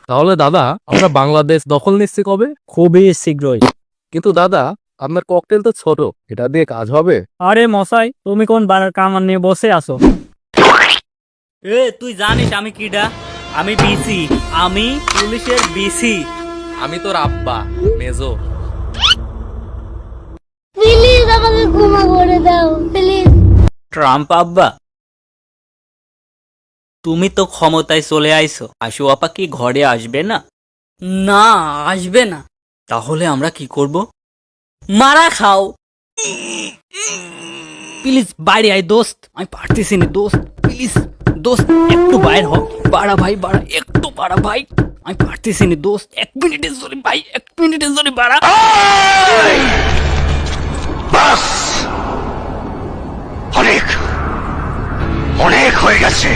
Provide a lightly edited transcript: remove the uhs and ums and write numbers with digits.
তাহলে দাদা আমরা বাংলাদেশ দখল নিচ্ছি কবে? খুবই শীঘ্রই। কিন্তু দাদা আপনার ককটেল তো ছোট, এটা দিয়ে কাজ হবে? আরে মশাই, তুমি কোন বানার কামান নিয়ে বসে আছো? তুই জানিস আমি কিডা? আমি বিসি, আমি পুলিশের বিসি। আমি তোর আব্বা মেজর। প্লিজ আমাকে ক্ষমা করে দাও প্লিজ। ট্রাম্প আব্বা, তুমি তো ক্ষমতায় চলে আইছো, আশু আপা কি ঘরে আসবে না? না, আসবে না। তাহলে আমরা কি করব? মারা খাও। প্লিজ বাইরে আয় দোস্ত, আমি পারতেছি না দোস্ত, প্লিজ দোস্ত একটু বাইরে হ। বাড়া ভাই বাড়া, একটু বাড়া ভাই, আমি পারতেছি না দোস্ত, 1 মিনিটের জন্য ভাই, 1 মিনিটের জন্য বাড়া। বাস, অনেক অনেক হয়ে গেছে।